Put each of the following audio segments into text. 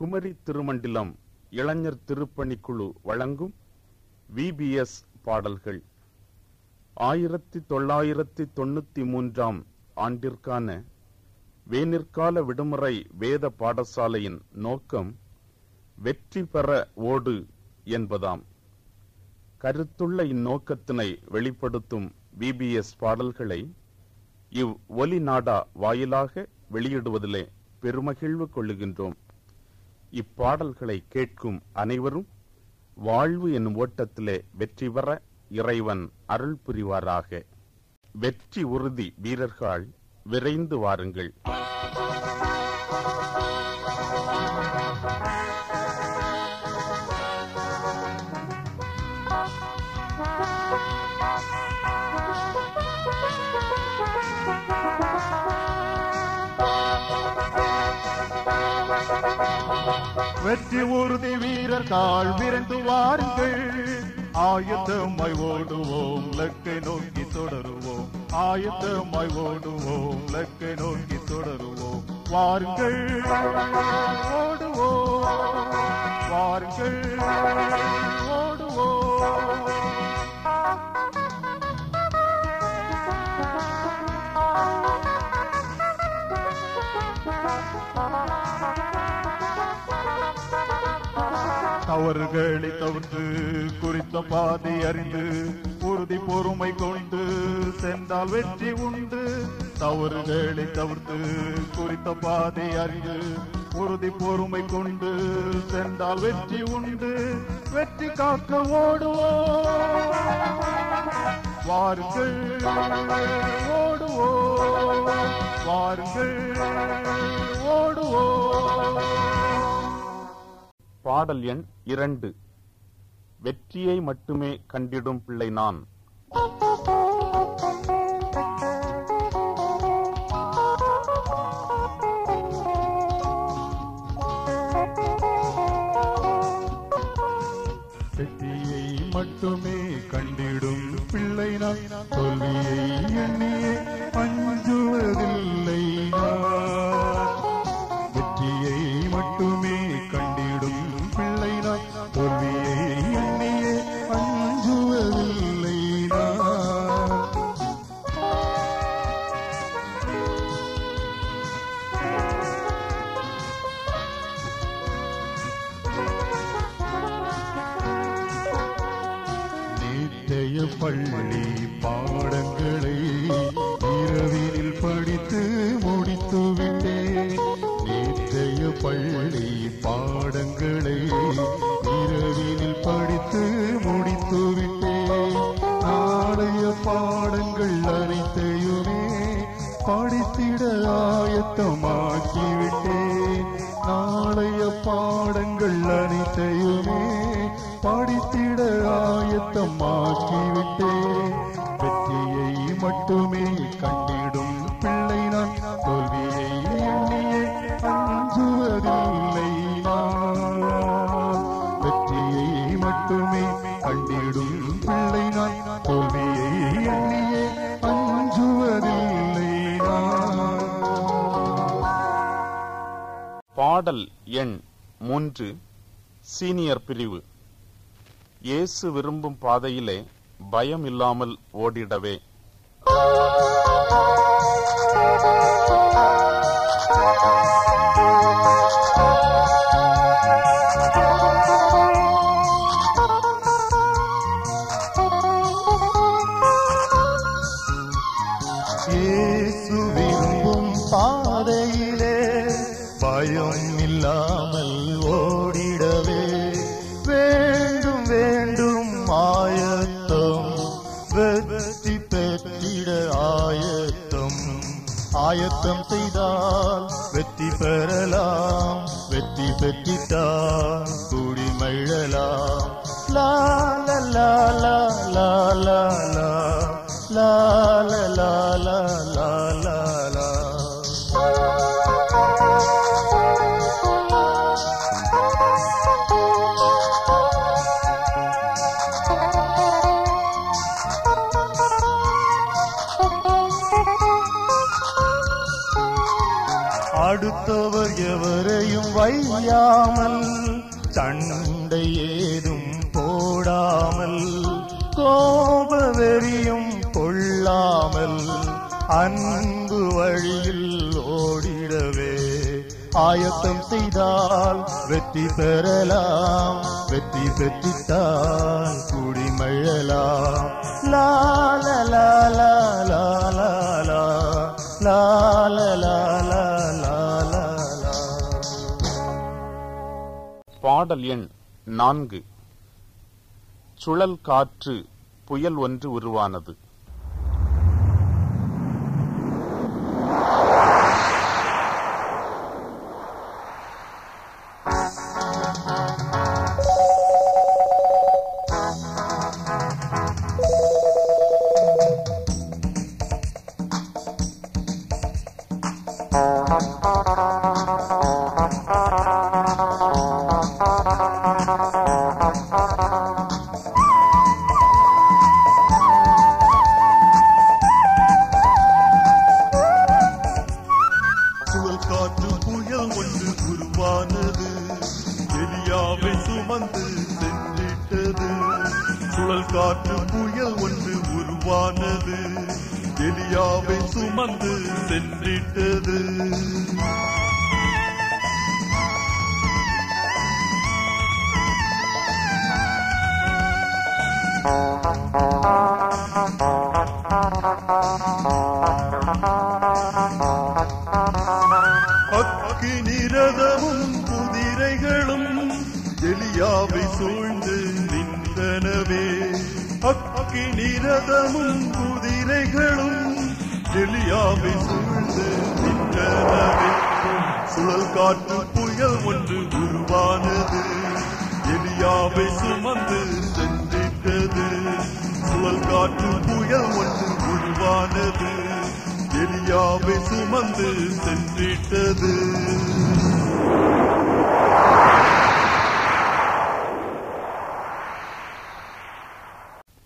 குமரி திருமண்டலம் இளைஞர் திருப்பணிக்குழு வழங்கும் VBS பாடல்கள். 1993 ஆண்டிற்கான வேனிற்கால விடுமுறை வேத பாடசாலையின் நோக்கம் வெற்றி பெற ஓடு என்பதாம். கருத்துள்ள இந்நோக்கத்தினை வெளிப்படுத்தும் VBS பாடல்களை ஒலி நாடா வாயிலாக வெளியிடுவதிலே பெருமகிழ்வு கொள்ளுகின்றோம். இப்பாடல்களை கேட்கும் அனைவரும் வாழ்வு என்னும் ஓட்டத்திலே வெற்றி பெற இறைவன் அருள் புரிவாராக. வெற்றி உறுதி வீரர்கள், விரைந்து வாருங்கள். வெற்றி உறுதி வீரர்கள், விரைந்து வாருங்கள். ஆயத்தமாய் ஓடுவோம், லக்கை நோக்கி தொடருவோம். ஆயத்தமாய் ஓடுவோம், லக்கை நோக்கி தொடருவோம். வாருங்கள் ஓடுவோம், வாருங்கள் ஓடுவோம். தவறுகளை தவிர்த்து குறித்த பாதை அறிந்து உறுதி பொறுமை கொண்டு சென்றால் வெற்றி உண்டு. தவறுகளை தவிர்த்து குறித்த பாதை அறிந்து உறுதி பொறுமை கொண்டு சென்றால் வெற்றி உண்டு. வெற்றி காக்க ஓடுவோம், வாருங்கள் ஓடுவோம், வாருங்கள் ஓடுவோம். பாடல் எண் 2. வெற்றியை மட்டுமே கண்டிடும் பிள்ளை நான். வெற்றியை மட்டுமே கண்டிடும் பிள்ளை நான், தோல்வியை எண்ணியே அஞ்சுவதில்லை நான். வெற்றியை மட்டுமே கண்டிடும் பிள்ளை நான், தோல்வியை எண்ணியே அஞ்சுவதில்லை நான். நேற்றைய பள்ளி பாடங்களை இரவினில் படித்து முடித்து விட்டேன். நேற்றைய பள்ளி பாடங்களை இரவினில் படித்து முடித்து விட்டேன். நாளைய பாடங்கள் அனைத்தையுமே படித்திட ஆயத்தமாக்கிவிட்டேன். நாளைய பாடங்கள் அனைத்தையுமே படித்திட ஆயத்தமாக்கிவிட்டேன். வெற்றியை மட்டுமே கண்டிடும் பிள்ளை நான், தோல்வியை எண்ணியே அஞ்சுவதில்லை நான். வெற்றியை மட்டுமே கண்டிடும் பிள்ளை நான், தோல்வியை எண்ணியே அஞ்சுவதில்லை நான். பாடல் எண் 3. சீனியர் பிரிவு. இயேசு விரும்பும் பாதையிலே பயம் இல்லாமல் ஓடிடவே. இயேசு விரும்பும் பாதையிலே பயம் இல்லாமல் ஓடிடவே வேண்டும் வேண்டும் ஆயத்தம். வெற்றி பெற்றிட ஆயத்தம். ஆயத்தம் செய்தால் வெற்றி பெறலாம், வெற்றி பெற்றிட்டால் குடிமழலாம். லா லா லா லா லா லா லா லா லா லா லா லா லா லா. அடுத்த அடுத்தவர் எவரையும் வையாமல், சண்டை ஏதும் போடாமல், கோப வெறியும் கொள்ளாமல், அன்பு வழியில் ஓடிடவே ஆயத்தம் செய்தால் வெற்றி பெறலாம். வெற்றி பெற்றிட்டால் குடிமழலாம். லால லால லால லால லால லால. பாடல் எண் 4. சுழல் காற்று புயல் ஒன்று உருவானது. சுழல் காற்று புயல் ஒன்று உருவானது, எலியாவை சுமந்து சென்றிட்டது. சுழல் காற்று புயல் ஒன்று உருவானது, எலியாவை சுமந்து சென்றிட்டது. அக்கினிரதமும் குதிரைகளும் எலியாவை சூழ்ந்து நின்றனவே. அக்கினிரதமும் குதிரைகளும் எலியாவை சூழ்ந்து நின்றனவே. சுழல் காற்று புயல் ஒன்று உருவானது, எலியாவை சுமந்து சென்றிட்டது. சுழல் காற்று புயல் ஒன்று உருவானது, எலியாவை சுமந்து சென்றிட்டது.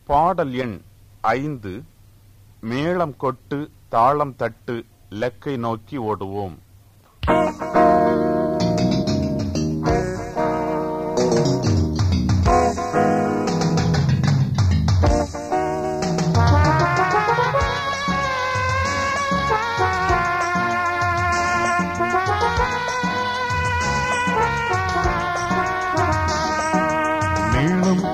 பாடல் எண் 5. மேளம் கொட்டு தாளம் தட்டு லக்கை நோக்கி ஓடுவோம்.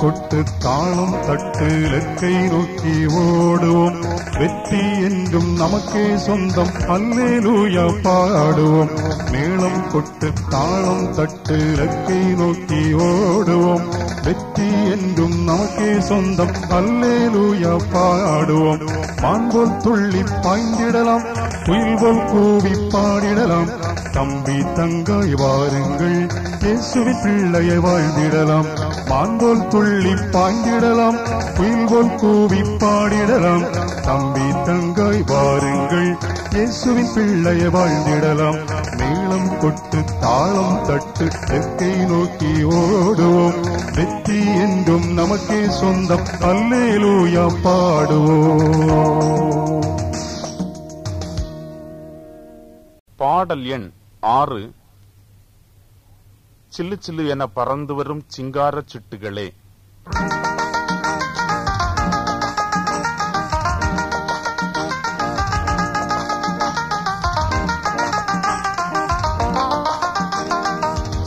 கொட்டு தாளம் தட்டு லக்கை நோக்கி ஓடுவோம். வெற்றி என்றும் நமக்கே சொந்தம், அல்லேலூயா பாடுவோம். மேளம் கொட்டு தாளம் தட்டு லக்கை நோக்கி ஓடுவோம். வெற்றி என்றும் நமக்கே சொந்தம், அல்லேலூயா பாடுவோம். மான்போல் துள்ளி பாய்ந்திடலாம், புயல் போல் கூவி பாடிடலாம். தம்பி தங்காய் வாருங்கள், இயேசுவின் பிள்ளையை வாழ்ந்திடலாம். மான்போல் துள்ளி பாய்ந்திடலாம், புயல் போல் கூவி பாடிடலாம். தம்பி தங்காய் வாருங்கள், இயேசுவின் பிள்ளையை வாழ்ந்திடலாம். மேளம் கொட்டு தாளம் தட்டு லக்கை நோக்கி ஓடுவோம். வெற்றி என்றும் நமக்கே சொந்தம், அல்லேலூயா பாடுவோம். பாடல் எண் 6. சில்லு சில்லு என பறந்து வரும் சிங்கார சிட்டுகளே.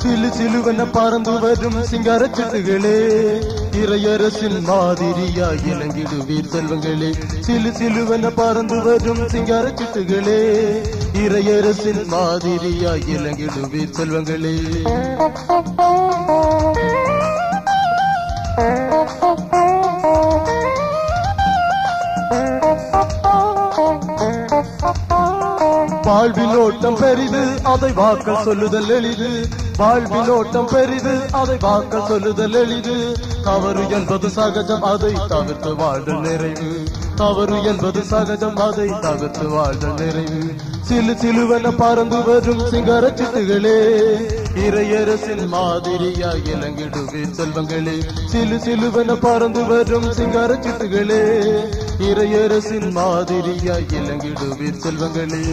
சிலு சிலுவென பறந்து வரும் சிங்கார சிட்டுகளே, இறையரசின் மாதிரியாய் இலங்கிடுவீர் செல்வங்களே. சிலு சிலுவென பறந்து வரும் சிங்கார சிட்டுகளே, இறையரசின் மாதிரியாய் இலங்கிடுவீர் செல்வங்களே. வாழ்வில் ஓட்டம் பெரிது, அதை வாக்க சொல்லுதல் எளிது. வாழ்வில் ஓட்டம் பெரிது, அதை வாக்க சொல்லுதல் எளிது. தவறு என்பது சகஜம், அதை தவிர்த்து வாழ்தல் நிறைவு. தவறு என்பது சகஜம், அதை தவிர்த்து வாழ்தல் நிறைவு. சிலு சிலுவென பறந்து வரும் சிங்கார சிட்டுகளே, இறையரசின் மாதிரியாய் இலங்கிடுவீர் செல்வங்களே. சிலு சிலுவென பறந்து வரும் சிங்கார சிட்டுகளே, இறையரசின் மாதிரியாய் இலங்கிடுவீர் செல்வங்களே.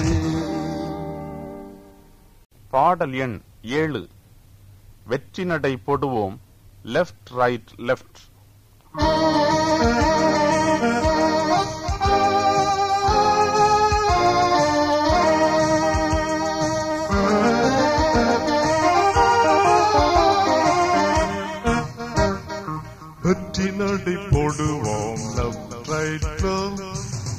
பாடல் எண் 7. வெற்றி நடை போடுவோம், லெஃப்ட் ரைட் லெஃப்ட். வெற்றி நடை போடுவோம், லெஃப்ட் ரைட் லெஃப்ட்.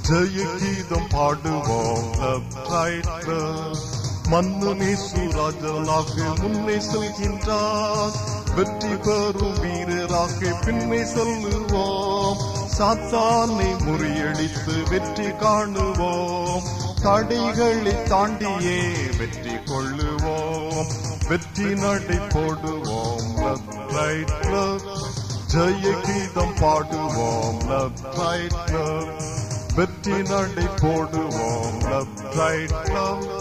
ஜெய கீதம் பாடுவோம், லெஃப்ட் ரைட் லெஃப்ட். மன்னு நேசு ராஜனாக முன்னே செல்கின்றார், வெற்றி பெறும் வீரராக பின்னே செல்லுவோம். சாத்தானை முறியடித்து வெற்றி காணுவோம், தடைகளை தாண்டியே வெற்றி கொள்ளுவோம். வெற்றி நடை போடுவோம், லெஃப்ட் ரைட் லெஃப்ட். ஜெய கீதம் பாடுவோம், லெஃப்ட் ரைட் லெஃப்ட். வெற்றி நடை போடுவோம், லெஃப்ட் ரைட் லெஃப்ட்.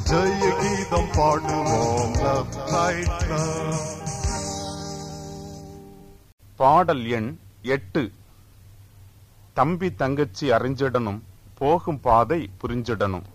ஜெய கீதம் பாடுவோம், லெஃப்ட் ரைட் லெஃப்ட். பாடல் எண் 8. தம்பி தங்கச்சி அறிஞ்சிடணும், போகும் பாதை புரிஞ்சிடணும்.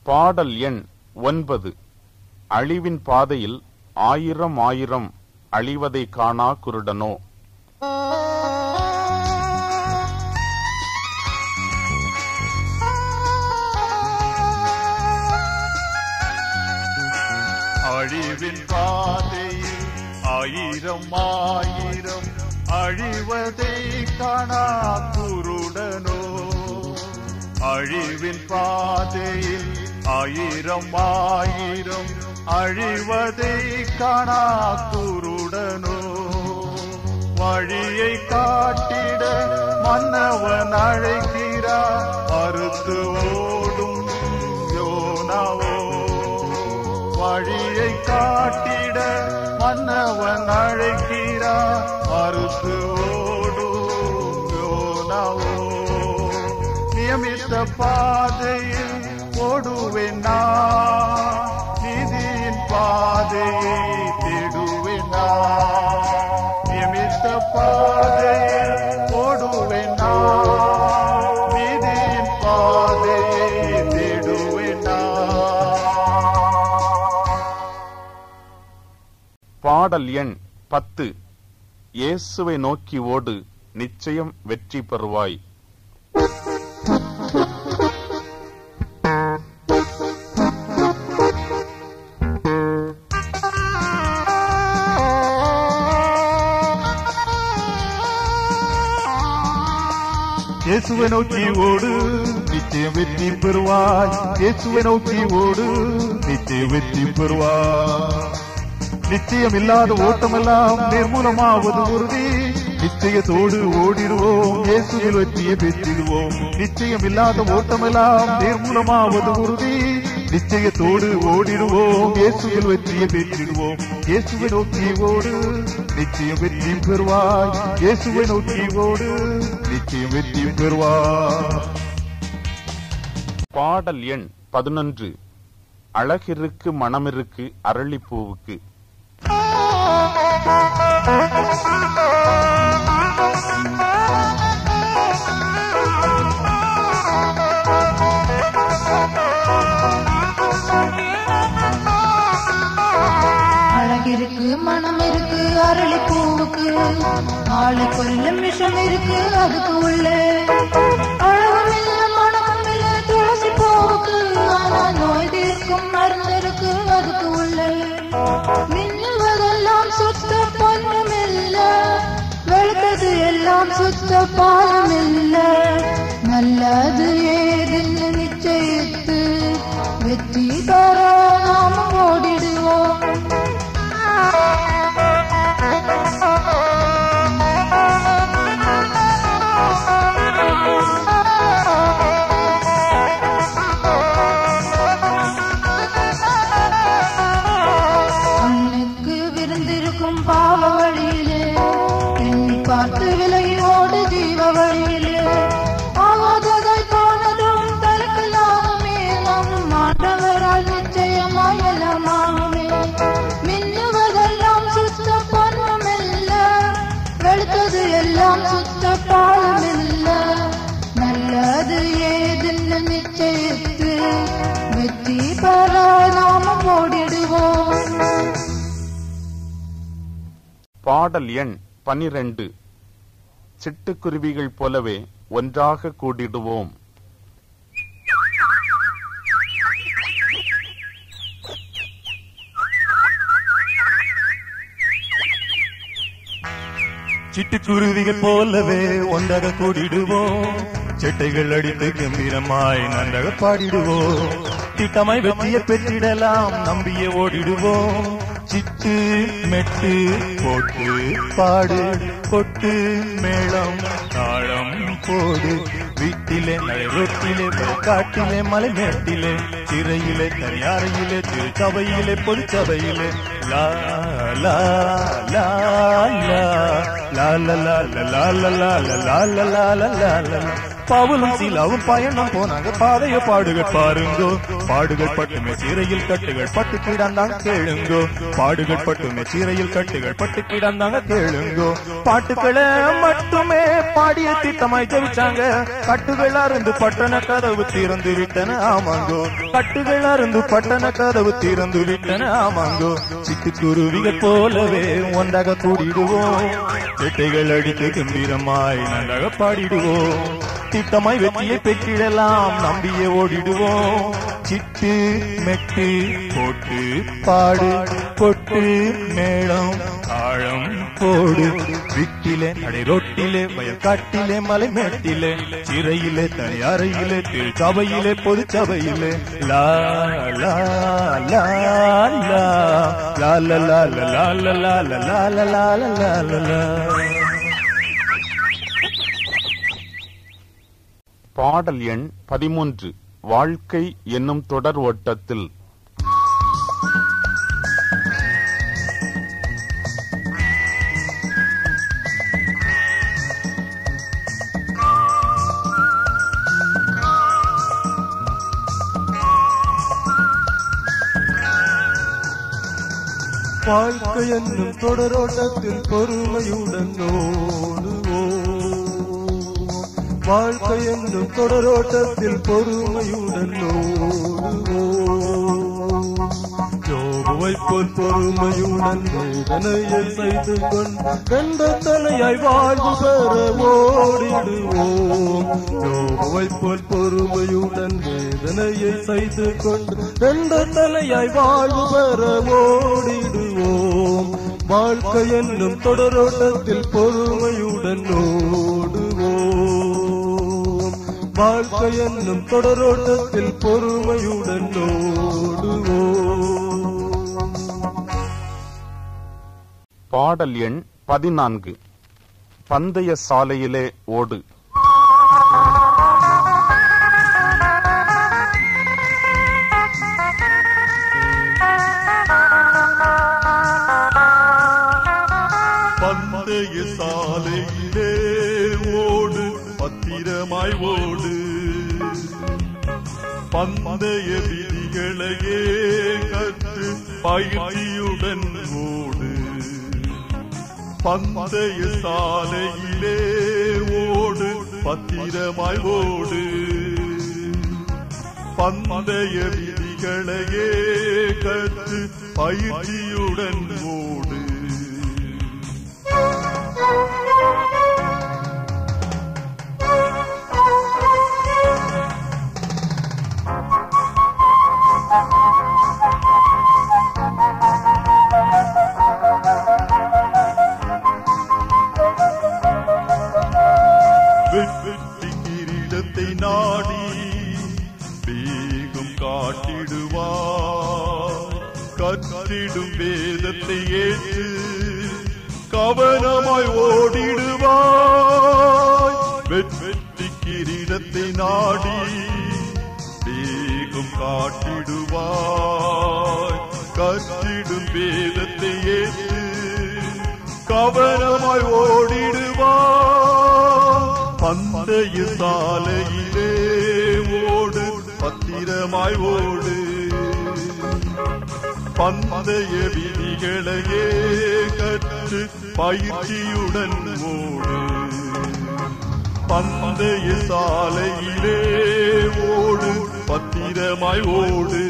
பாடல் எண் 9. அழிவின் பாதையில் 1000 அழிவதை காணா குருடனோ. அழிவின் பாதையில் 1000 அழிவதை காணா குருடனோ. அழிவின் பாதையில் 1000 அழிவதை காணா குருடனோ. வழியை காட்டிட மன்னவன் அழைக்கிறார், அறுத்து ஓடும் யோனாவோ. வழியை காட்டிட மன்னவன் அழைக்கிறார், அறுத்து ஓடும் யோனாவோ. நியமித்த பாதையில் ஓடுவேன் நான், நீதியின் பாதையை தேடுவேன் நான். நியமித்த பாதையில் ஓடுவேன் நான், நீதியின் பாதையை தேடுவேன் நான். பாடல் எண் 10. இயேசுவை நோக்கி ஓடு, நிச்சயம் வெற்றி பெறுவாய். இயேசுவை நோக்கி ஓடு, நிச்சயம் வெற்றி பெறுவாய். இயேசுவை நோக்கி ஓடு, நிச்சயம் வெற்றி பெறுவாய். நிச்சயம் இல்லாத ஓட்டமெல்லாம் நிர்மூலமாவது உறுதி. நிச்சயத்தோடு ஓடிடுவோம், இயேசுவில் வெற்றியை பெற்றிடுவோம். நிச்சயம் இல்லாத ஓட்டமெல்லாம் நிர்மூலமாவது உறுதி. நிச்சயத்தோடு ஓடிடுவோம், இயேசுவில் வெற்றியை பெற்றிடுவோம். இயேசுவை நோக்கி ஓடு, நிச்சயம் வெற்றி பெறுவாய். இயேசுவை நோக்கி ஓடு, நிச்சயம் வெற்றி பெறுவாய். பாடல் எண் 11. அழகிருக்கு மனமிருக்கு அரளிப்பூவுக்கு. அழகிருக்கு மனம் இருக்கு அரளிப்பூவுக்கு, ஆளுக்குள்ள விஷம் இருக்கு அதுக்கு உள்ள. அழகும் இல்ல மனமும் இல்ல துளசி பூவுக்கு, ஆனா நோய் தீர்க்கும் மருந்து இருக்கு அதுக்கு உள்ள. மின்னுவதெல்லாம் சுத்த பொன்னும் இல்ல, வெளுத்தது எல்லாம் சுத்த பாலும் இல்ல. நல்லது ஏதுன்னு நிச்சயித்து வெற்றி பெற நாம ஓடிடுவோம். கண்ணுக்கு விருந்திருக்கும் பாவ வழியிலே, எண்ணி பார்த்து விலகி ஓடு ஜீவ வழியிலே. ஆகாததாய் போனதும் தனக்கெல்லாமே, நம் ஆண்டவரால் நிச்சயமாய் எல்லாமாகுமே. மின்னுவதெல்லாம் சுத்த பொன்னுமில்ல, வெளுத்தது எல்லாம் சுத்த பாலுமில்ல. நல்லது ஏதுன்னு நிச்சயித்து வெற்றி பெற நாம ஓடிடுவோம். பாடல் எண் 12. சிட்டுக்குருவிகள் போலவே ஒன்றாக கூடிடுவோம். சிட்டுக்குருவிகள் போலவே ஒன்றாக கூடிடுவோம். செட்டைகள் அடித்து கம்பீரமாய் நன்றாக பாடிடுவோம். திட்டமாய் வெற்றியை பெற்றிடலாம் நம்பிய ஓடிடுவோம். சிட்டு மெட்டு போட்டு பாடு, கொட்டு மேளம் தாளம் போடு. வீட்டிலே நடைரோட்டிலே காட்டிலே மலை மேட்டிலே, சிறையிலே தனியாரையிலே திருச்சபையிலே பொதுச்சபையிலே. லா லா லா லா லா லா லா லா லா லா லா லா லா. பவுலும் சீலாவும் பயணம் போனாங்க, பாதைய பாடுகள் பாருங்கோ. பாடுகள் பட்டுமே சீரையில் கட்டுகள் பட்டு கிடந்தாங்க கேளுங்கோ. பாடுகள் பட்டுமே சீரையில் கட்டுகள் பட்டு கிடந்தாங்க கேளுங்கோ. பாட்டுக்களை மட்டுமே பாடிய திட்டமாய் ஜெபிச்சாங்க. கட்டுகள் அருந்து பட்டண கதவு திறந்து விட்டன ஆமாங்கோ. கட்டுகள் அருந்து பட்டண கதவு திறந்து விட்டன ஆமாங்கோ. சிட்டுக்குருவிகள் போலவே ஒன்றாக கூடிடுவோம். செட்டைகள் அடித்து கம்பீரமாய் நன்றாக பாடிடுவோம். திட்டமாய் வெற்றியை பெற்றிடலாம் நம்பிய ஓடிடுவோம். சிட்டு மெட்டு போட்டு பாடு, கொட்டு மேளம் தாளம் போடு. வீட்டிலே நடைரோட்டிலே வயற்காட்டிலே மலை மேட்டிலே, சிறையிலே தனியாரையிலே திருச்சபையிலே பொதுச்சபையிலே. லா லா லா லா லா லா லா லா லா லா லா லா. பாடல் எண் 13. வாழ்க்கை என்னும் தொடர் ஓட்டத்தில். வாழ்க்கை என்னும் தொடரோட்டத்தில் பொறுமையுடன் ஓடுவோம். வாழ்க்கை என்னும் தொடரோட்டத்தில் பொறுமையுடன் ஓடுவோம். யோபுவை போல் பொறுமையுடன் வேதனையை செய்து கொண்ட தலையாய் வாழ்வு பெற ஓடிடுவோம். யோபுவை போல் பொறுமையுடன் வேதனையை செய்து கொண்ட தலையாய் வாழ்வு பெற ஓடிடுவோம். வாழ்க்கை என்னும் தொடரோட்டத்தில் பொறுமையுடன் ஓடுவோம். வாழ்க்கை என்னும் தொடரோட்டத்தில் பொறுமையுடன் ஓடுவோம். பாடல் எண் 14. பந்தய சாலையிலே ஓடு. பந்தய சாலையிலே ஓடு, பத்திரமாய் ஓடு. பந்தய விதிகளையே கற்று பயிற்சியுடன் ஓடு. பந்தய சாலையிலே ஓடு, பத்திரமாய் ஓடு. பந்தய விதிகளையே கற்று பயிற்சியுடன் ஓடு. வெற்றி கிரீடத்தை நாடி வேகம் காட்டிடுவார். கற்றிடும் வேதத்தை ஏற்று கவனமாய் ஓடிடுவாய். வெற்றி கிரீடத்தை நாடி வேகம் காட்டிடுவாய். கற்றிடும் வேதத்தை ஏற்று கவனமாய் ஓடிடுவாய். பந்தய சாலையிலே ஓடு, பத்திரமாய் ஓடு. பந்தய விதிகளையே கற்று பயிற்சியுடன் ஓடு. பந்தய சாலையிலே ஓடு, பத்திரமாய் ஓடு.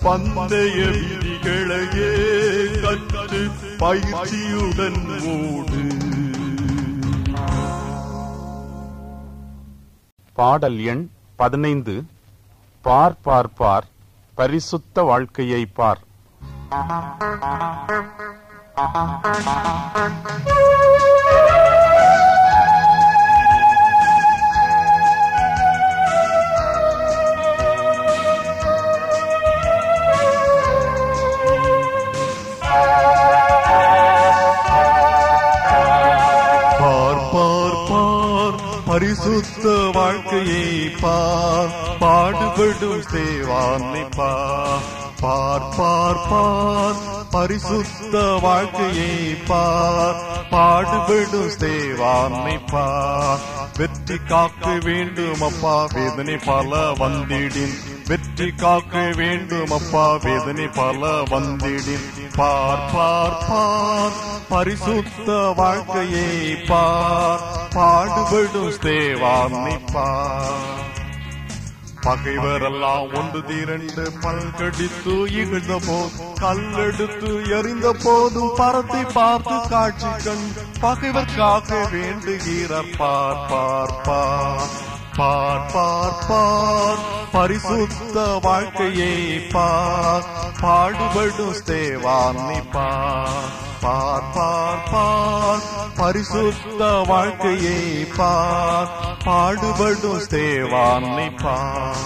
பந்தய விதிகளையே கற்று பயிற்சியுடன் ஓடு. பாடல் எண் 15. பார் பார் பார், பரிசுத்த வாழ்க்கையை பார். பரிசுத்த வாழ்க்கையை பார், பாடுபடும் சேவானை பார். பார் பார் பார், பரிசுத்த வாழ்க்கையை பார், பாடுபடும் சேவானை பார். வெற்றி காக்க வேண்டும் அப்பா, வேதனை பல வந்திடின். வெற்றி காக்க வேண்டும் அப்பா, வேதனை பல வந்திடின். பார் பார் பார், பரிசுத்த வாழ்க்கையை பார், பாடுபடும் தேவானை பார். பகைவரெல்லாம் ஒன்று திரண்டு பல்கடித்து இகழ்ந்த போது, கல்லெடுத்து எறிந்த போதும் பரத்தை பார்த்து காட்சி கண்டு பகைவர் காக்க வேண்டுகிறார். பார் பார் பார், பார் பார் பார், பரிசுத்த வாழ்க்கையை பார், பாடுபடும் தேவானை பார். பார் பார் பார், பரிசுத்த வாழ்க்கையை பார், பாடுபடும் தேவானை பார்.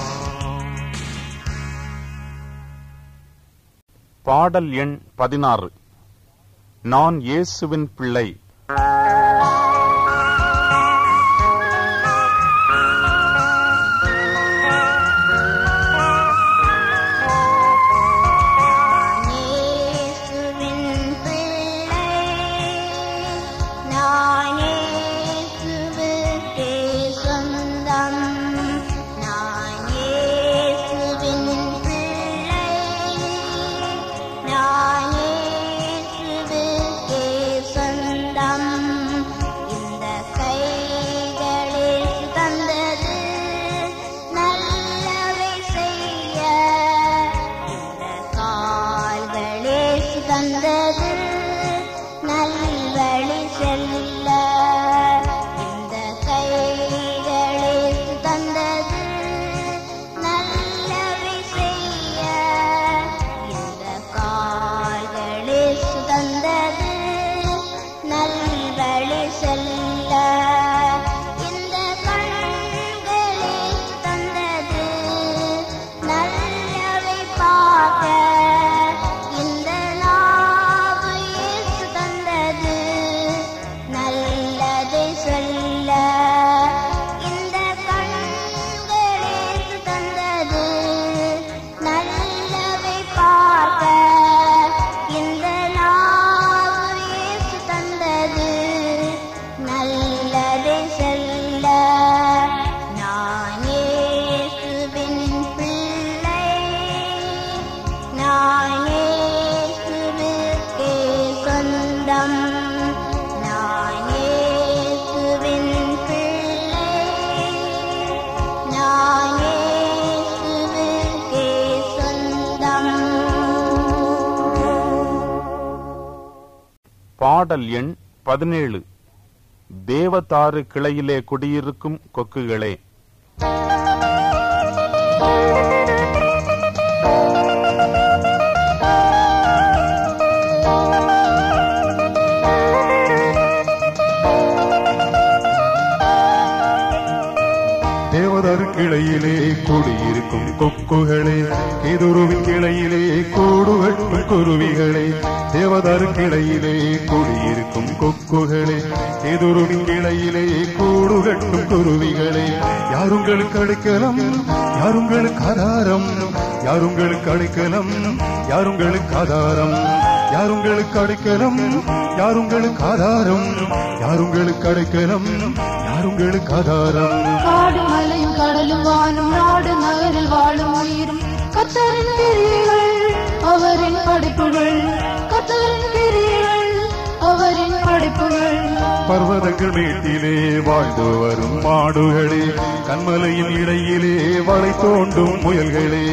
பாடல் எண் 16. நான் இயேசுவின் பிள்ளை. நான் பாடல் எண் 17. தேவதாரு கிளையிலே குடியிருக்கும் கொக்குகளே. தேவதாரு கிளையிலே குடியிருக்கும் கொக்குகளே, கேதுருவின் கிளையிலே கூடுகட்டும் குருவிகளே. தேவதாரு கிளையிலே குடியிருக்கும் கொக்குகளே, கேதுருவின் கிளையிலே கூடுகட்டும் குருவிகளே. யாருங்களுக்கு அடைக்கலம், யாருங்களுக்கு ஆதாரம், யாருங்களுக்கு அடைக்கலம், யாருங்களுக்கு ஆதாரம், யாருங்களுக்கு அடைக்கலம், யாருங்களுக்கு ஆதாரம், யாருங்களுக்கு அடைக்கலம், யாருங்களுக்கு ஆதாரம். காடு மலையும் கடலும் வாழும் நாடு நகரில் வாழும் உயிரும் கர்த்தரின் கிரியைகள் அவரின் படைப்புகள், கர்த்தரின் கிரியைகள் அவரின் படைப்புகள். பர்வதங்கள் மேட்டிலே வாழ்ந்து வரும் மாடுகளே, கண்மலையின் இடையிலே வளை தோண்டும் முயல்களே.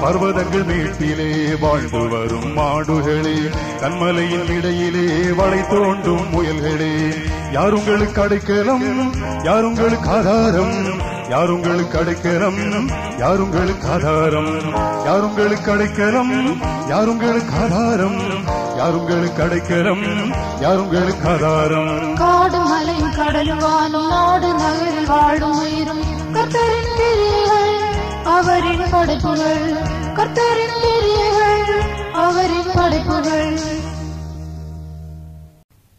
பர்வதங்கள் மேட்டிலே வாழ்ந்து வரும் மாடுகளே, கண்மலையின் இடையிலே வளை தோண்டும் முயல்களே. யாருங்களுக்கு அடைக்கலம், யாருங்களுக்கு ஆதாரம், யாருங்களுக்கு அடைக்கலம், யாருங்களுக்கு ஆதாரம், யாருங்களுக்கு அடைக்கலம், யாருங்களுக்கு ஆதாரம், யாருங்களுக்கு அடைக்கலம், யாருங்களுக்கு ஆதாரம். காடு மலையும் கடலும் வாழும் நாடு நகரில் வாழும் உயிரும் கர்த்தரின் கிரியைகள் அவரின் படைப்புகள், கர்த்தரின் கிரியைகள் அவரின் படைப்புகள்.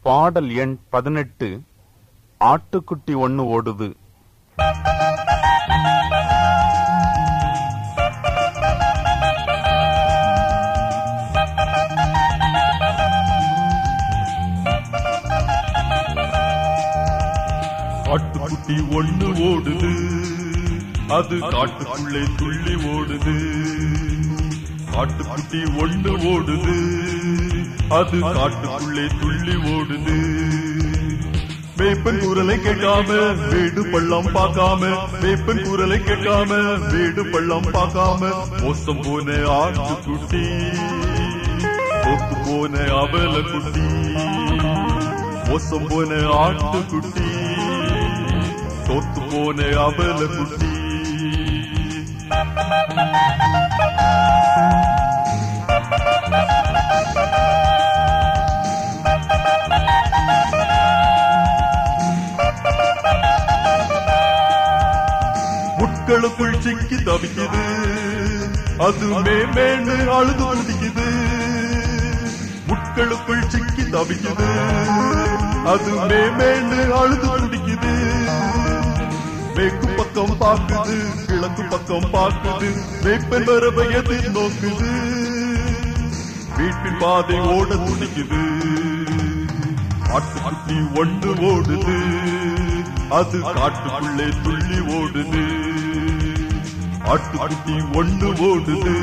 பாடல் எண் 18. ஆட்டுக்குட்டி ஒண்ணு ஓடுது. ஆட்டுக்குட்டி ஒண்ணு ஓடுது, அது காட்டுக்குள்ளே துள்ளி ஓடுது. ஆட்டுக்குட்டி ஒண்ணு ஓடுது, அது காட்டுக்குள்ளே துள்ளி ஓடுது. வேப்பன் குரலை கேட்காம வீடு பள்ளம் பார்க்காம, வேப்பன் குரலை கேட்காம வீடு பள்ளம் பார்க்காம, மோசம் போன ஆட்டுக்குட்டி, தோத்து போன அவல குட்டி, மோசம் போன ஆட்டுக்குட்டி, தோத்து போன அவல குட்டி. முட்களுக்குள் சிக்கி தவிக்குது, அது மேமேன்னு அழுது குதிக்குது. முட்களுக்குள் சிக்கி தவிக்குது, அது மேமேன்னு அழுது குடிக்குது. மேற்கு பக்கம் பார்க்குது, கிழக்கு பக்கம் பார்க்குது, வேப்பன் வரவை எதிர் நோக்குது. வீட்டின் பாதை ஓட துடிக்குது. ஆட்டுக்குட்டி ஒன்று ஓடுது, அது காட்டுக்குள்ளே துள்ளி ஓடுது. ஆட்டுக்குட்டி ஒன்று ஓடுது,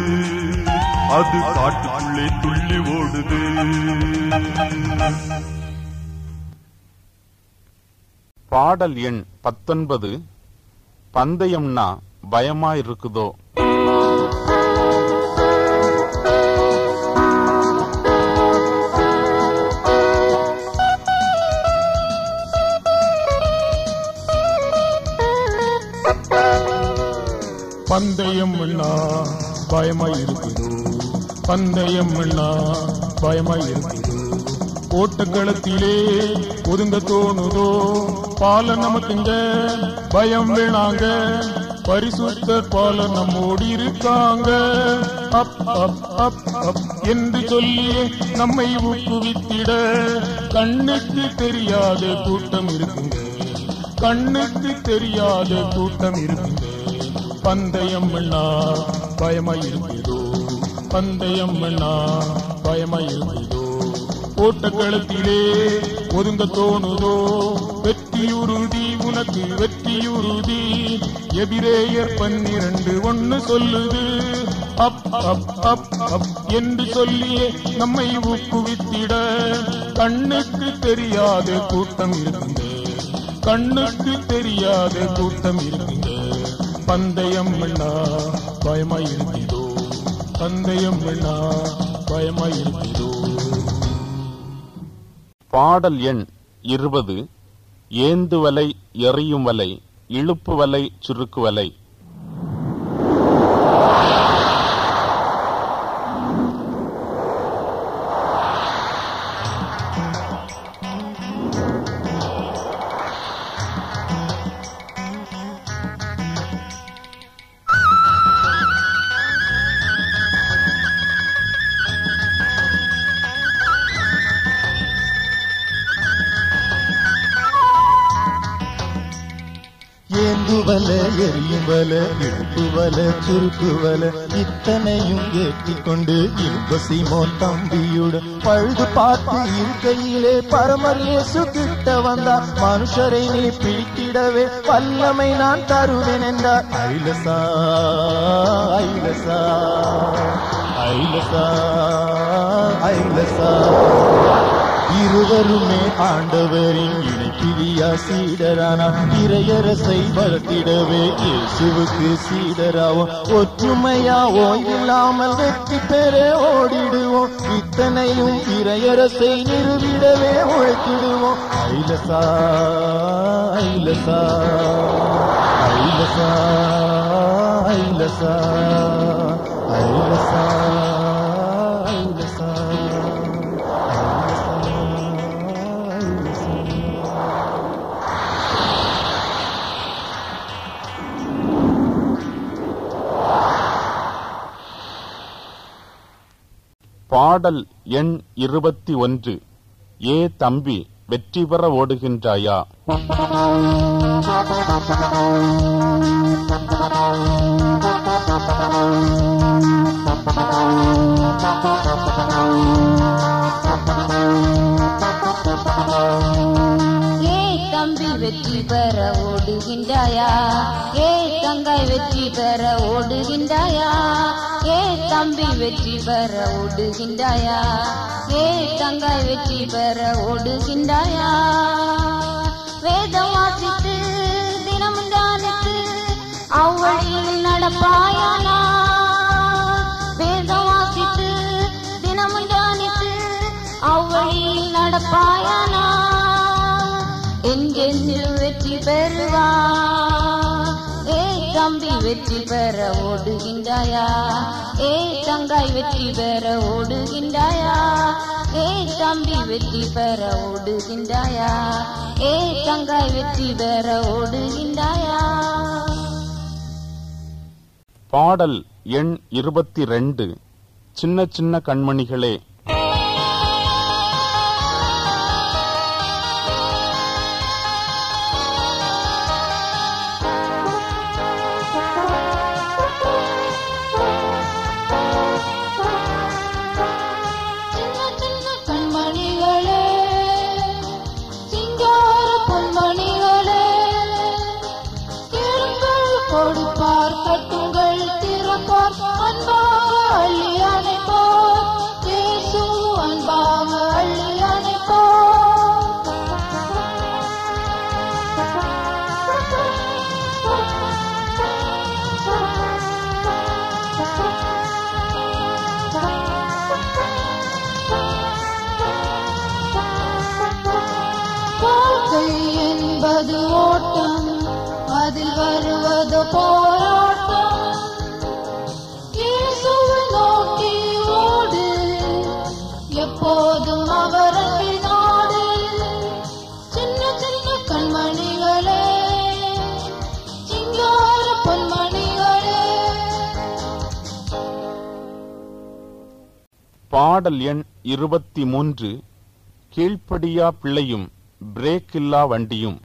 அது காட்டுக்குள்ளே துள்ளி ஓடுது. பாடல் எண் 19. பந்தயம்னா பயமா இருக்குதோ. பந்தயம் பயமாய் இருக்குதோ, பந்தயம் பயமாய் இருக்குதோ. ஓட்டக்களத்திலே ஒதுங்க தோணுதோ, பால நமக்குங்க பயம் வேணாங்க, பரிசுத்தர் பால நம்மோடு இருக்காங்க. அப் அப் அப் அப் என்று சொல்லியே நம்மை ஊக்குவித்திட கண்ணுக்கு தெரியாத கூட்டம் இருக்குங்க, கண்ணுக்கு தெரியாத கூட்டம் இருக்குங்க. பந்தயம் பயமாய் இருக்குதோ, பந்தயம் பயமாய் இருக்குதோ. ஓட்டக்களத்திலே ஒதுங்க தோணுதோ, வெற்றியுறுதி உனக்கு வெற்றியுறுதி. எபிரேயர் 12:1 சொல்லுது. அப் அப் அப் அப் என்று சொல்லியே நம்மை ஊக்குவித்திட கண்ணுக்கு தெரியாத கூட்டம் இருக்குங்க, கண்ணுக்கு தெரியாத கூட்டம் இருக்குங்க. பந்தயம் பயமாய் இருக்குதோ, பந்தயம் பயமாய் இருக்குதோ. பாடல் எண் 20. ஏந்துவலை, எறியும் வலை, இழுப்பு வலை, சுருக்கு வலை. ஏந்துவல, எரியும் வல, இழுப்பு வல, சுருக்கு வல, இத்தனையும் ஏற்றிக்கொண்டு இன்ப சீமோன் தம்பியுடன் பழுது பார்த்து இருக்கையிலே பரமர் இயேசு கிட்ட வந்தார். மனுஷரை நீ பிடித்திடவே வல்லமை நான் தருவேன் என்றார். ஐலசா ஐலசா ஐலசா ஐலசா. இருவருமே ஆண்டவரின் இணைப்பிரியா சீடரானார். இறையரசை வளர்த்திடவே இயேசுவுக்கு சீடராவோம். ஒற்றுமையா ஓய்வில்லாமல் வெற்றி பெற ஓடிடுவோம். இத்தனையும் இறையரசை நிறுவிடவே உழைத்திடுவோம். ஐலசா ஐலசா ஐலசா ஐலசா ஐலசா ஐலசா. பாடல் எண் 21. ஏ தம்பி, வெற்றி பெற ஓடுகின்றாயா? தம்பி வெற்றி பெற ஓடுகின்றாயா? ஏ தங்காய் வெற்றி பெற ஓடுகின்றாயா? ஏ தம்பி வெற்றி பெற ஓடுகின்றாயா? ஏ தங்காய் வெற்றி பெற ஓடுகின்றாயா? வேதம் வாசித்து தினமும் தியானித்து அவ்வழியில் நடப்பாயானா? வேதம் வாசித்து தினமும் தியானித்து அவ்வழியில் நடப்பாயானா? எங்கெங்கிலும் வெற்றி பெறுவா. ஏ தம்பி வெற்றி பெற ஓடுகின்றாயா? ஏ தங்காய் வெற்றி பெற ஓடுகின்றாயா? ஏ தம்பி வெற்றி பெற ஓடுகின்றாயா? ஏ தங்காய் வெற்றி பெற ஓடுகின்றாயா? பாடல் எண் 22. சின்ன சின்ன கண்மணிகளே. என்பது ஓட்டம், அதில் வருவது போராட்டம். இயேசுவை நோக்கி ஓடு, எப்போதும் அவரை நாடு. சின்ன சின்ன கண்மணிகளே, சிங்கார பொன்மணிகளே. பாடல் எண் 23. கீழ்ப்படியா பிள்ளையும் பிரேக் இல்லா வண்டியும்.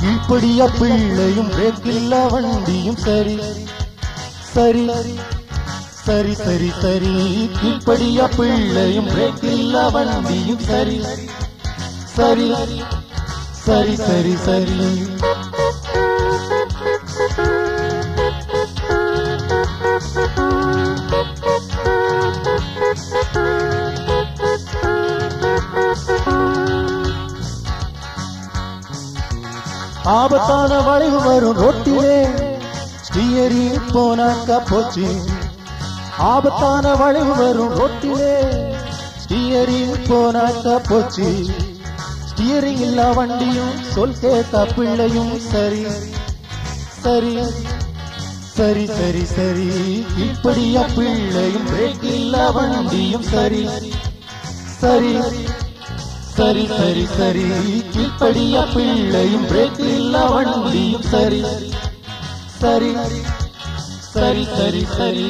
கீழ்ப்படியா பிள்ளையும் பிரேக் இல்லா வண்டியும் சரி சரி சரி சரி சரி கீழ்ப்படியா பிள்ளையும் பிரேக் இல்ல வண்டியும் சரி சரி சரி சரி சரி ஆபத்தான வளைவு வரும் ரோட்டிலே ஸ்டீயரிங் போனாக்கா போச்சு ஆபத்தான வளைவு வரும் ரோட்டிலே ஸ்டீயரிங் போனாக்கா போச்சு ஸ்டீயரிங் இல்லா வண்டியும் சொல் கேட்டா பிள்ளையும் சரி சரி சரி சரி சரி இப்படியா பிள்ளையும் பிரேக் இல்லா வண்டியும் சரி சரி சரி சரி சரி இப்படியா பிள்ளையும் பிரேக் இல்லா வண்டியும் சரி சரி சரி சரி சரி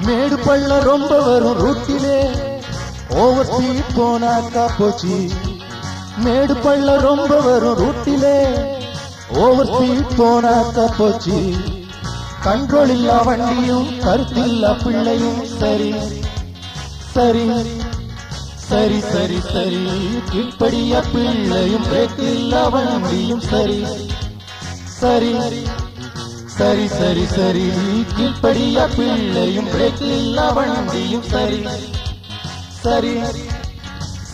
மேடு பள்ளம் ரொம்ப வரும் ரூட்டிலே ஓவர் ஸ்பீட் போனாக்கா போச்சு மேடு பள்ளம் ரொம்ப வரும் ரூட்டிலே ஓவர் ஸ்பீட் போனாக்கா போச்சு கண்ட்ரோல் இல்லா வண்டியும் கருத்தில்லா பிள்ளையும் சரி சரி சரி சரி சரி இப்படியா பிள்ளையும் பிரேக் இல்லா வண்டியும் சரி சரி சரி சரி சரி இப்படியா பிள்ளையும் பிரேக் இல்லா வண்டியும் சரி சரி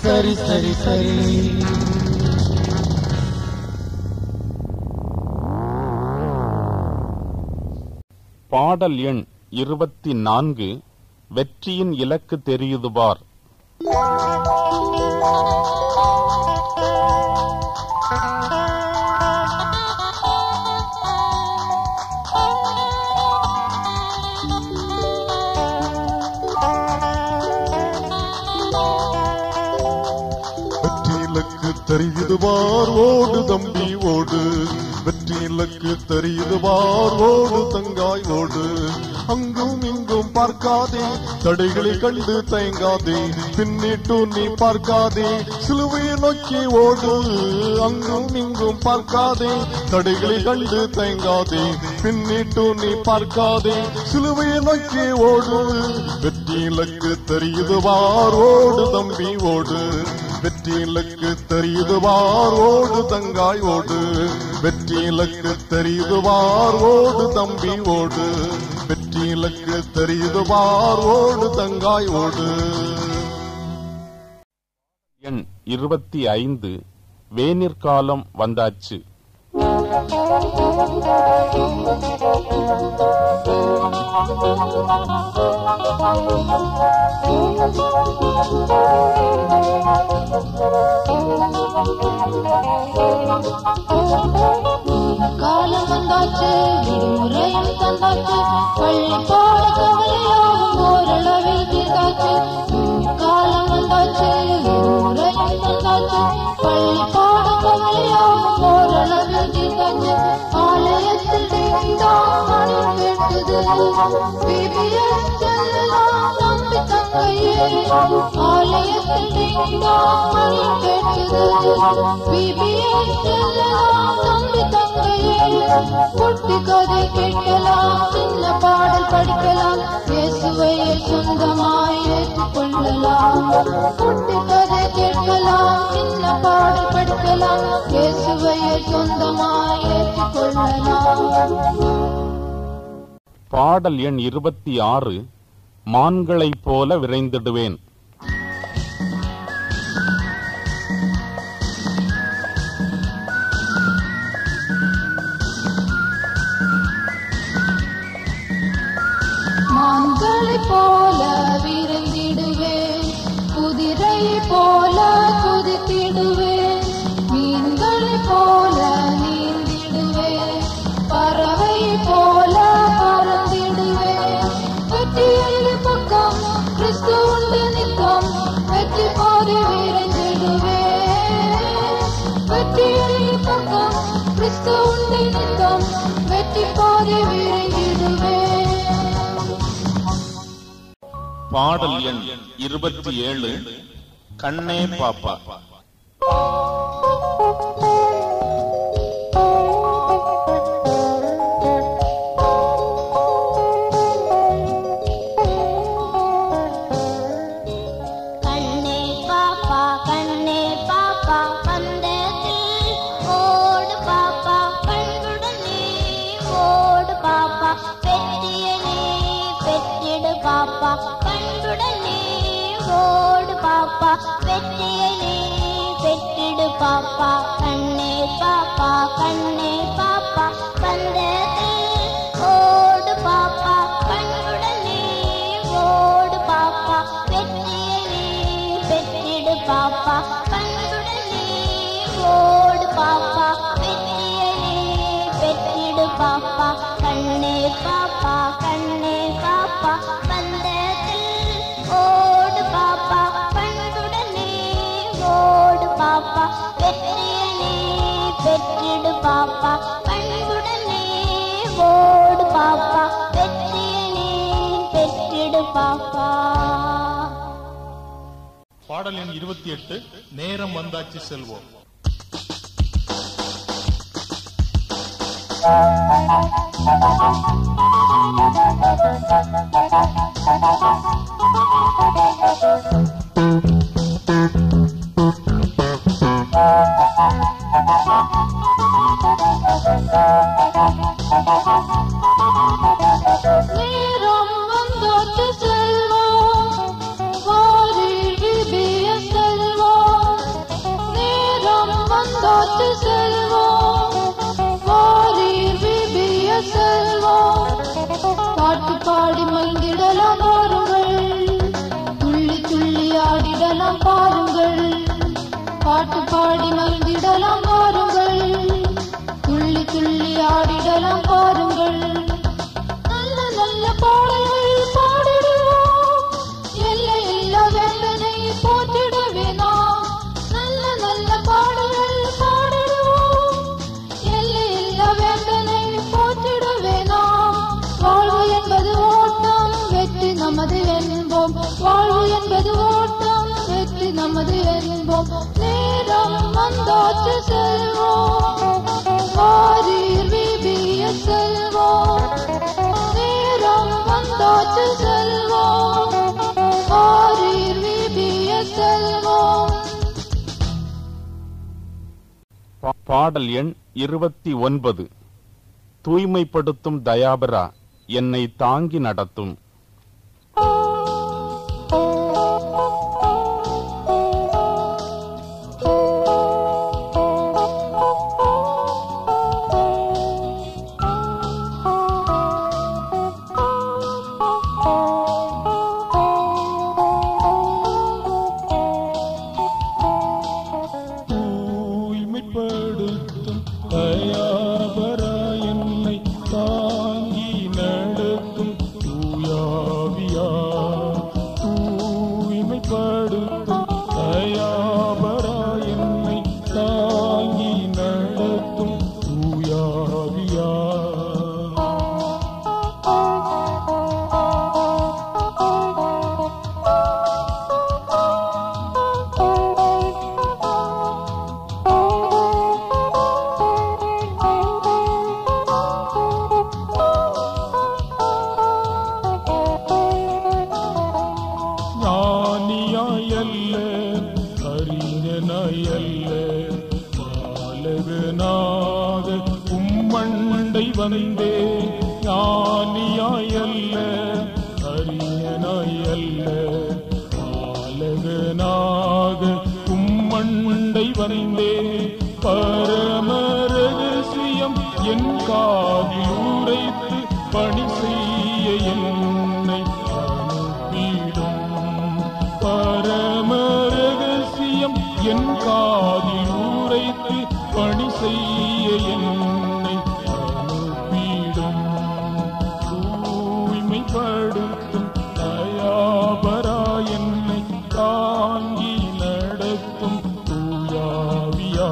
சரி சரி சரி பாடல் எண் 24 வெற்றியின் இலக்கு தெரியுது பார். தெரியுது பார் ஓடு தம்பி ஓடு வெற்றி இலக்கு தெரியுது பார் ஓடு தங்காய் ஓடு அங்கும் இங்கும் பார்க்காதே தடைகளை கண்டு தயங்காதே பின்னிட்டு நீ பார்க்காதே சிலுவையை நோக்கி ஓடு அங்கும் இங்கும் பார்க்காதே தடைகளை கண்டு தயங்காதே பின்னிட்டு நீ பார்க்காதே சிலுவையை நோக்கி ஓடு வெற்றி இலக்கு தெரியுது பார் ஓடு தம்பி ஓடு வெற்றி இலக்கு தெரியுது பார் ஓடு தங்காய் ஓடு வெற்றி இலக்கு தெரியுது பார் ஓடு தம்பி ஓடு வெற்றி இலக்கு தெரியுது பார் ஓடு தங்காய் ஓடு. எண் 25 வேனிற்காலம் வந்தாச்சு. காலம் வந்தாச்சு, விடுமுறையும் தந்தாச்சு, பள்ளி பாட கவலையாகும் ஓரளவில் தீர்ந்தாச்சு. காலம் வந்தாச்சு, விடுமுறையும் தந்தாச்சு, பள்ளி பாட கவலையாகும் ஓரளவில் தீர்ந்தாச்சு. ஆலயத்தில் நீதான் மணி கேட்டது, பிபிஎஸ் செல்லலாம் நம்பி தங்கையே. ஆலயத்தில் நீதான் மணி கேட்டது, பிபிஎஸ் செல்லலாம் நம்பி தங்கையே. குட்டி கதை கேட்கலாம், சின்ன பாடல் படிக்கலாம், இயேசுவையே சொந்தமாய் ஏற்றுக்கொள்ளலாம். குட்டி கதை கேட்கலாம், சின்ன பாடல் படிக்கலாம், இயேசுவையே சொந்தமாய் ஏற்றுக்கொள்ளலாம். பாடல் எண் 26 மான்களைப் போல விரைந்திடுவேன். மான்களைப் போல விரைந்திடுவேன், குதிரையைப் போல குதித்திடுவேன், மீன்களைப் போல நீந்திடுவேன், பறவையைப் போல பறந்திடுவேன். வெற்றி எல்லை பக்கம் கிறிஸ்து உண்டு நிற்கும், வெற்றி பாதை விரைந்திடுவேன். வெற்றி எல்லை பக்கம் கிறிஸ்து உண்டு நிற்கும், வெற்றி பாதை விரைந்திடுவேன். பாடல் எண் 27. கண்ணே பாப்பா. பாப்பா கண்ணே பாப்பா கண்ணே பாப்பா பந்தத்தில் ஓடு பாப்பா கண்ணுடனே ஓடு பாப்பா வெற்றியை நீ பெற்றிடு பாப்பா கண்ணுடனே ஓடு பாப்பா வெற்றியை நீ பெற்றிடு பாப்பா கண்ணே பாப்பா கண்ணே பாப்பா பந்தத்தில் ஓடு பாப்பா கண்ணுடனே ஓடு பாப்பா வெற்றியை நீ பெற்றிடு பாப்பா கண்ணுடனே ஓடு பாப்பா வெற்றியை நீ பெற்றிடு பாப்பா. பாடல் எண் 28. நேரம் வந்தாச்சு செல்வோம். நேரம் வந்தாச்சு செல்வோம் வாரீர் விபிய செல்வோம். நேரம் வந்தாச்சு செல்வோம் வாரீர் விபிய செல்வோம். பாட்டு பாடி மகிழ்ந்திடலாம் பாருங்கள், துள்ளி துள்ளி ஆடிடலாம் பாருங்கள். பாட்டு பாடி மகிழ்ந்திடலாம் பாருங்கள், துள்ளி துள்ளி ஆடிடலாம் பாருங்கள். நல்ல நல்ல பாடல்கள் பாடிடுவோம், எல்லை இல்லா வேதனை போற்றிடவே நாம். நல்ல நல்ல பாடல்கள் பாடிடுவோம், எல்லை இல்லா வேதனை போற்றிடவே நாம். வாழ்வு என்பது ஓட்டம், வெற்றி நமது என்போம். வாழ்வு என்பது ஓட்டம், வெற்றி நமது என்போம். நேரம் வந்தாச்சு செல்வோம் வாரீர் விபிய செல்வோம். நேரம் வந்தாச்சு செல்வோம் வாரீர் விபிய செல்வோம். பாடல் எண் 29. தூய்மைப்படுத்தும் தயாபரா என்னை தாங்கி நடத்தும். தூய்மைப்படுத்தும் தயாபரா என்னை தாங்கி நடத்தும் தூயாவியா. தூய்மைப்படுத்தும் தயாபரா என்னை தாங்கி நடத்தும் தூயாவியா. ஞானியாயல்ல அறிஞனாயல்ல பாலகனாக உம்மண்டை வந்தே. ஞானியாயல்ல அறிஞனாயல்ல பாலகனாக உம்மண்டை வந்தே. பரம ரகசியம் என் காதில் உரைத்து பணி செய்ய என்னை அனுப்பிடும். பரம ரகசியம் என் காதில் உரைத்து பணி செய்ய என்னை அனுப்பிடும். தூய்மைப்படுத்தும் தயாபரா என்னை தாங்கி நடத்தும் தூயாவியா.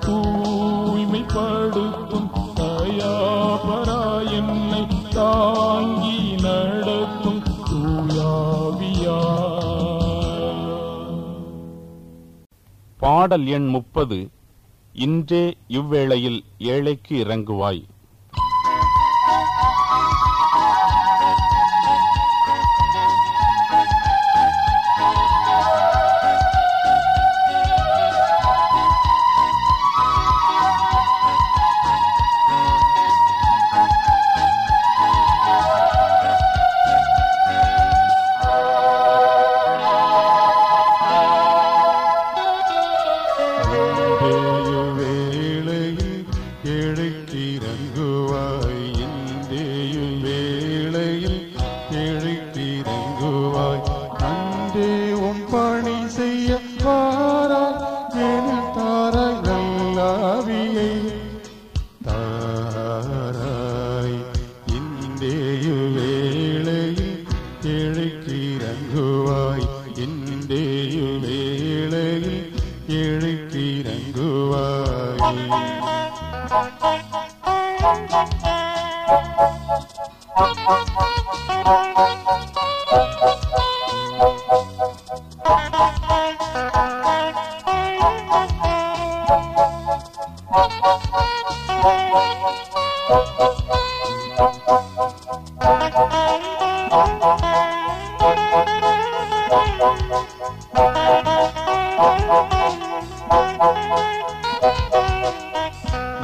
தூய்மைப்படுத்தும் தயாபரா என்னை தாங்கி நடத்தும் தூயா. பாடல் எண் 30. இன்றே இவ்வேளையில் ஏழைக்கு இறங்குவாய்.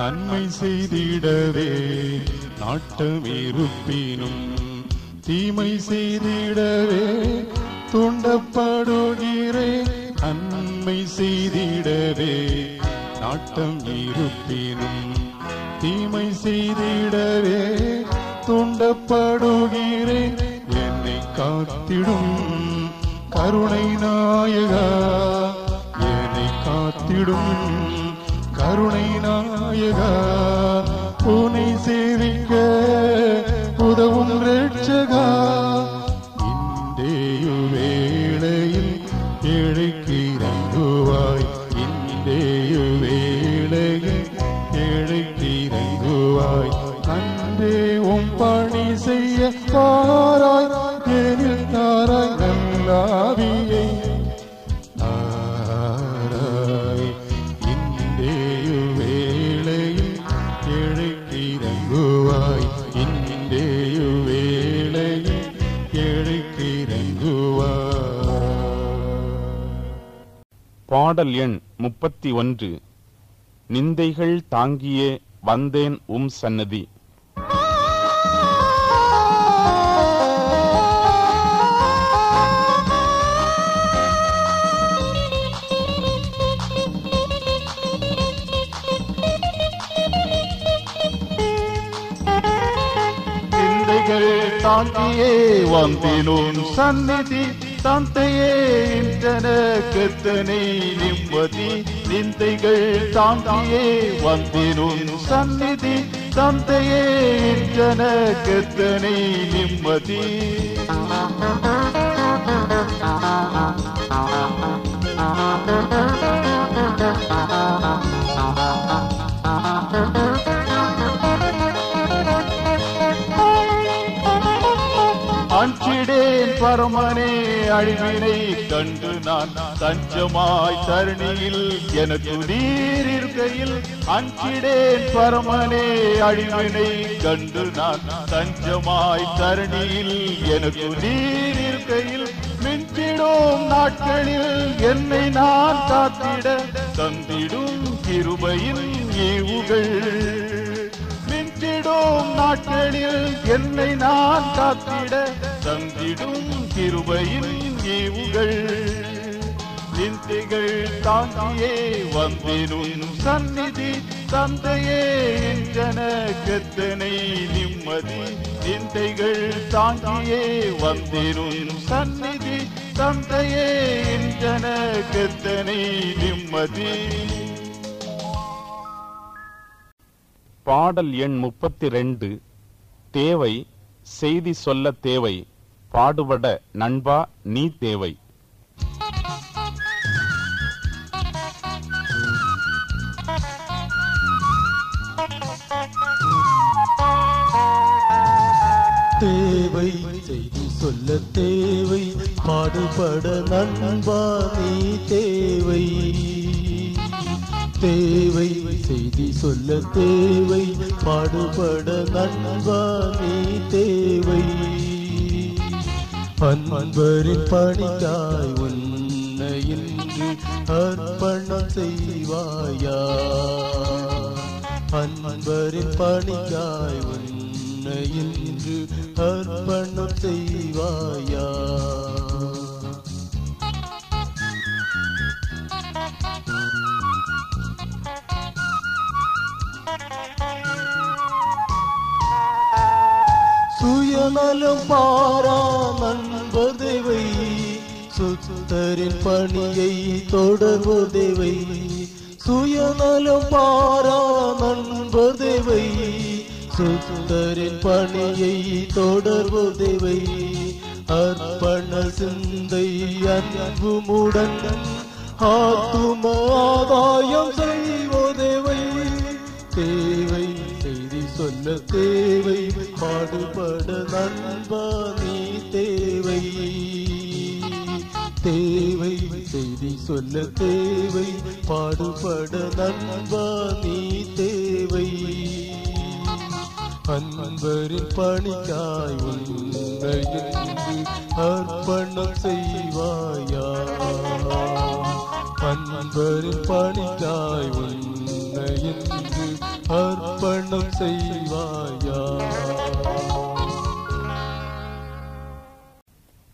நன்மை செய்திடவே நாட்டமிருப்பினும் தீமை செய்திடவே தூண்டப்படுகிறேன். நன்மை செய்திடவே நாட்டம் இருப்பினும் தீமை செய்திடவே தூண்டப்படுகிறேன். என்னை காத்திடும் கருணை நாயகா, என்னை காத்திடும் கருணை நாயகா, உன்னை சேவிக்க உதவும் ரட்சகா. இந்தேயு வேளையில் ஏழைக்கு இறங்குவாய், இந்தேயு வேளையில் ஏழைக்கு இறங்குவாய். அன்றே உம் பணி செய்ய தாராய், எனில் தாராய் நல்லாவியை தாராய். இந்தேயு வேளையில் ஏழைக்கு இறங்குவாய், இந்தேயு வேளையில் ஏழைக்கு இறங்குவாய். பாடல் எண் 31. நிந்தைகள் தாங்கியே வந்தேன் உம் சன்னதி. நிந்தைகள் தாங்கியே வந்தேன் உம் சந்நிதி, தந்தையே இன்றனக்கெத்தனை நிம்மதி. நிந்தைகள் தாங்கியே வந்தேன் உம் சந்நிதி, தந்தையே இன்றனக்கெத்தனை நிம்மதி. அஞ்சிடேன் பரமனே அழிவினை கண்டு நான், தஞ்சமாய் தரணியில் எனக்கு நீர் இருக்கையில். அஞ்சிடேன் பரமனே அழிவினை கண்டு நான், தஞ்சமாய் தரணியில் எனக்கு நீர் இருக்கையில். மிஞ்சிடும் நாட்களில் என்னை நான் காத்திட தந்திடும் கிருபையின் ஈவுகள். மிஞ்சிடும் நாட்களில் என்னை நான் காத்திட தந்திடும் கிருபையின் ஈவுகள். நிந்தைகள் தாங்கியே வந்தேன் உன் சந்நிதி, தந்தையே எனக்கெத்தனை நிம்மதி. நிந்தைகள் தாங்கியே வந்தேன் உன் சந்நிதி, தந்தையே எனக்கெத்தனை நிம்மதி. பாடல் எண் 32. தேவை செய்தி சொல்ல தேவை, பாடுபட நண்பா நீ தேவை. தேவை செய்தி சொல்ல தேவை, பாடுபட நண்பா நீ தேவை. தேவை செய்தி சொல்ல தேவை, பாடுபட நண்பா நீ தேவை. அன்பரின் பணிக்காய் உன்னை இன்று அர்ப்பணம் செய்வாயா? அன்பரின் பணிக்காய் உன்னை இன்று அர்ப்பணம் செய்வாயா? சுயநலம் பாரா நண்பர் தேவை, சுத்தரின் பணியை தொடர்வோர் தேவை. சுயநலம் பாரா நண்பர் தேவை, சுத்தரின் பணியை தொடர்வோர் தேவை. அர்ப்பண சிந்தை அன்புமுடன் ஆத்தும ஆதாயம் செய்வோர் தேவை. தேவை செய்தி சொல்ல தேவை, பாடுபட நண்பா நீ தேவை. தேவை செய்தி சொல்ல தேவை, பாடுபட நண்பா நீ தேவை. அன்பரின் பணிக்காய் உன்னை இன்று அர்ப்பணம் செய்வாயா? அன்பரின் பணிக்காய் உன்னை இன்று அர்ப்பணம் செய்வாயா?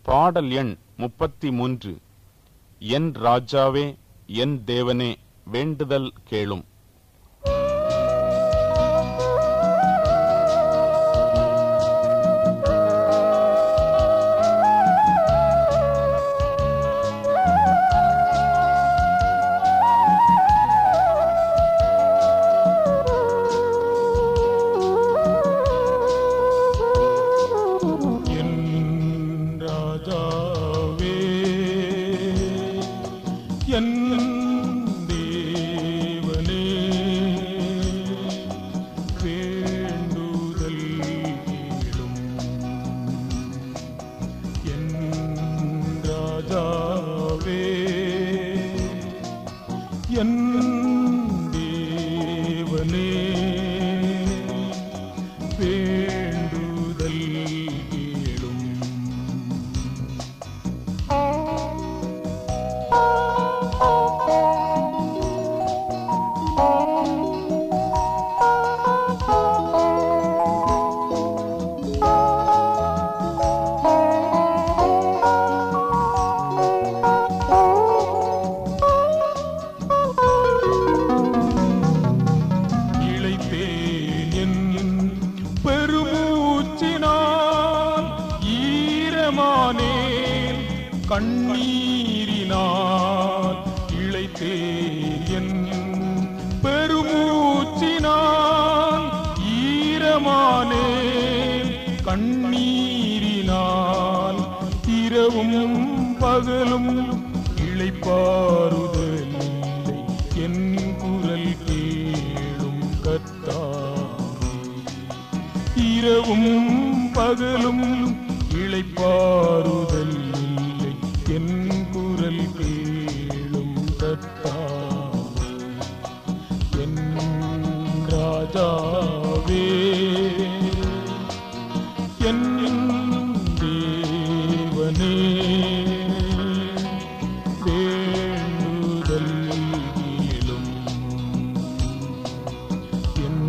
பாடல் எண் 33. என் ராஜாவே, என் தேவனே, வேண்டுதல் கேளும். கண்ணீரினால் இளைத்தேன், பெருமூச்சினால் ஈரமானேன். கண்ணீரினால் இரவும் பகலும் இளைப்பாறுதலில்லை. என் குரல் கேளும் கர்த்தாவே, இரவும் பகலும் இளைப்பாறுதல் இல்லை. என் குரல் கேளும் கர்த்தாவே, என் ராஜாவே, என் தேவனே, வேண்டுதல் கேளும். என்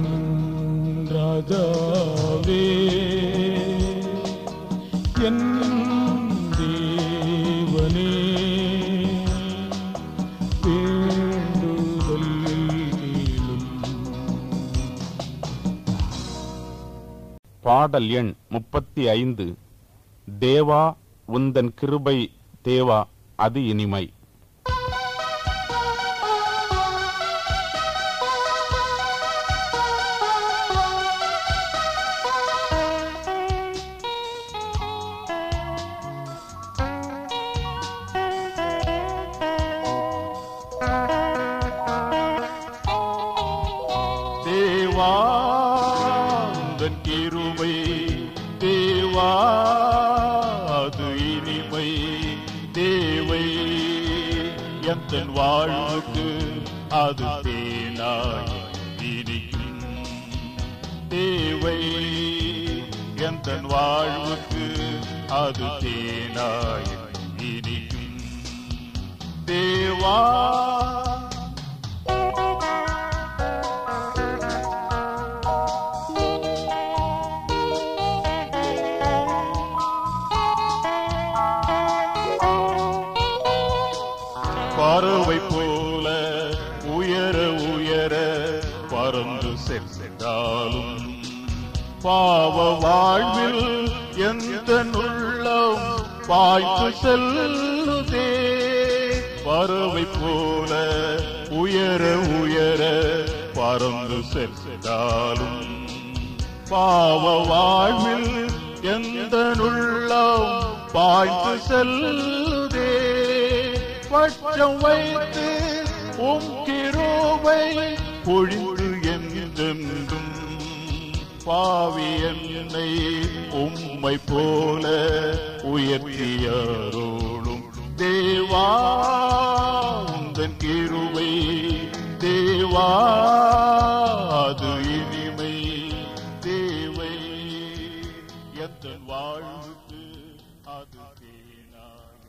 ராஜாவே, என் தேவனே, வேண்டுதல் கேளும். பாடல் எண் 35. தேவா, உந்தன் கிருபை தேவா, அது இனிமை. தேவா உந்தன் கிருபை தேவா, அது இனிமை தேவை என் வாழ்வுக்கு அது தேனாய் இனிக்கும். தேவை என் வாழ்வுக்கு அது தேனாய் இனிக்கும். தேவா பறவை போல உயர உயர பறந்து சென்றாலும் பாவ வாழ்வில் எந்த உள்ளம் பாய்ந்து செல்லுதே. பறவை போல உயர உயர பறந்து சென்றாலும் பாவ வாழ்வில் எந்த உள்ளம் பாய்ந்து செல்லுதே. பட்சம் வைத்து கிருபை பொழிந்து என்றென்றும் பாவி என்னை உம்மை போல உயர்த்தியாரோடும். தேவா உந்தன் கிருபை தேவா அது இனிமை தேவை என் வாழ்வுக்கு அது தேனாய்.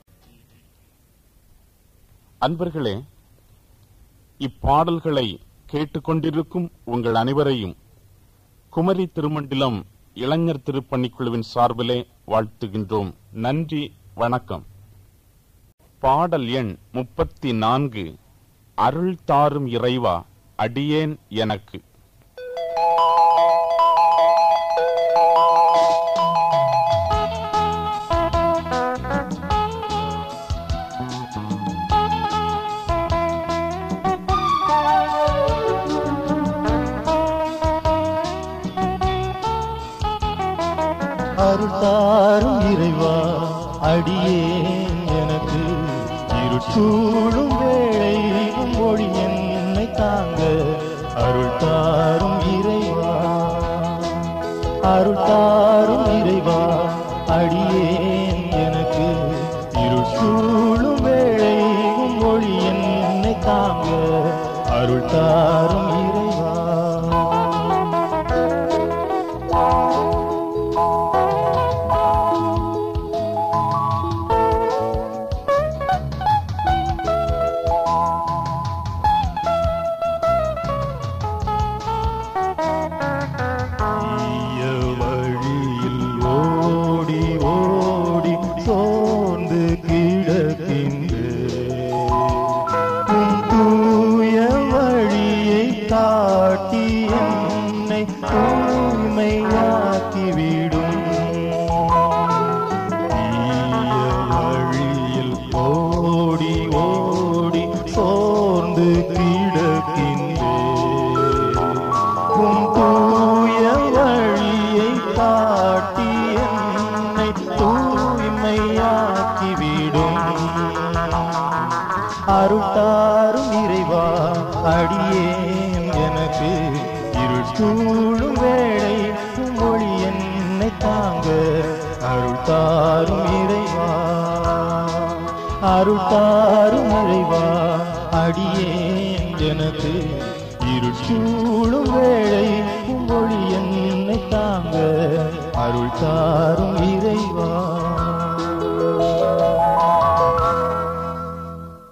அன்பர்களே, இப்பாடல்களை கேட்டுக்கொண்டிருக்கும் உங்கள் அனைவரையும் குமரி திருமண்டலம் இளைஞர் திருப்பணிக்குழுவின் சார்பிலே வாழ்த்துகின்றோம். நன்றி, வணக்கம். பாடல் எண் 34. அருள் தாரும் இறைவா அடியேன் எனக்கு. அருள்தாரும் இறைவா அடியேன் எனக்கு. இருட்சூழும் வேளையும் ஒளி என்னை தாங்க. அருள்தாரும் இறைவா அருள்தாரும் இறைவா அடியேன் எனக்கு. இருட்சூழும் வேளையும் ஒளி என்னை தாங்க. அருள்தாரும் இறைவா. அருள்தாரும் இறைவா அடியேன் எனக்கு. இருள் சூழும் வேளை ஒளி என்னை தாங்க. அருள்தாரும் இறைவா அருள்தாரும் இறைவா அடியேன் எனக்கு. இருள் சூழும் வேளை ஒளி என்னை தாங்க. அருள்தாரும்